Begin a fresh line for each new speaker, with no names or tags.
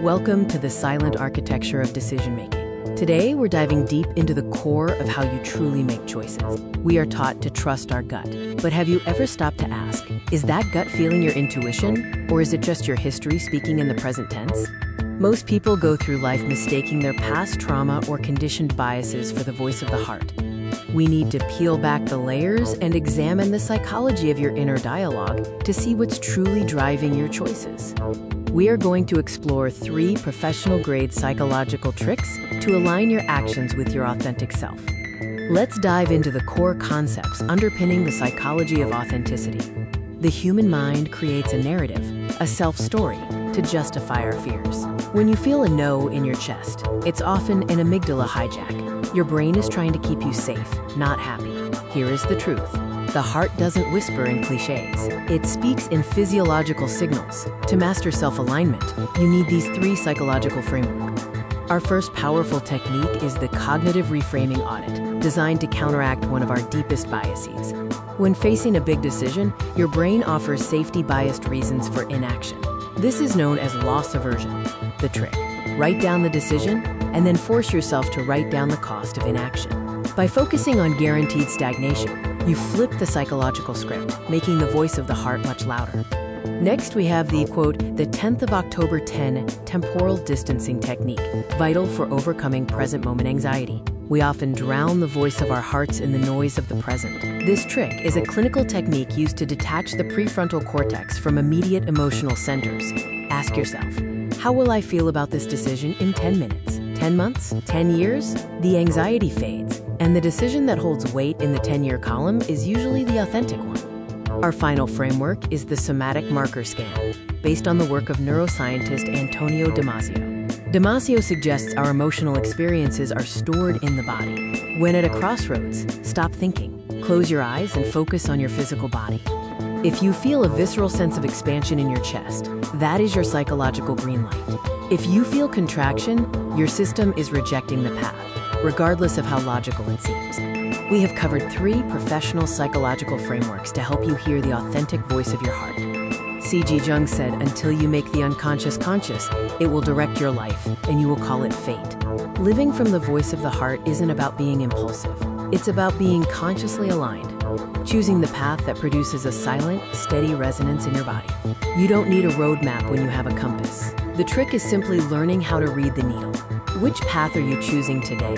Welcome to the silent architecture of decision-making. Today, we're diving deep into the core of how you truly make choices. We are taught to trust our gut, but have you ever stopped to ask, is that gut feeling your intuition, or is it just your history speaking in the present tense? Most people go through life mistaking their past trauma or conditioned biases for the voice of the heart. We need to peel back the layers and examine the psychology of your inner dialogue to see what's truly driving your choices. We are going to explore 3 professional-grade psychological tricks to align your actions with your authentic self. Let's dive into the core concepts underpinning the psychology of authenticity. The human mind creates a narrative, a self-story, to justify our fears. When you feel a no in your chest, it's often an amygdala hijack. Your brain is trying to keep you safe, not happy. Here is the truth. The heart doesn't whisper in cliches. It speaks in physiological signals. To master self-alignment, you need these 3 psychological frameworks. Our first powerful technique is the cognitive reframing audit, designed to counteract one of our deepest biases. When facing a big decision, your brain offers safety-biased reasons for inaction. This is known as loss aversion. The trick: write down the decision, and then force yourself to write down the cost of inaction. By focusing on guaranteed stagnation, you flip the psychological script, making the voice of the heart much louder. Next, we have the, quote, the 10th of October 10 temporal distancing technique, vital for overcoming present moment anxiety. We often drown the voice of our hearts in the noise of the present. This trick is a clinical technique used to detach the prefrontal cortex from immediate emotional centers. Ask yourself, how will I feel about this decision in 10 minutes, 10 months, 10 years? The anxiety fades, and the decision that holds weight in the 10-year column is usually the authentic one. Our final framework is the somatic marker scan, based on the work of neuroscientist Antonio Damasio. Damasio suggests our emotional experiences are stored in the body. When at a crossroads, stop thinking. Close your eyes and focus on your physical body. If you feel a visceral sense of expansion in your chest, that is your psychological green light. If you feel contraction, your system is rejecting the path, regardless of how logical it seems. We have covered 3 professional psychological frameworks to help you hear the authentic voice of your heart. C.G. Jung said, until you make the unconscious conscious, it will direct your life, and you will call it fate. Living from the voice of the heart isn't about being impulsive. It's about being consciously aligned, choosing the path that produces a silent, steady resonance in your body. You don't need a roadmap when you have a compass. The trick is simply learning how to read the needle. Which path are you choosing today?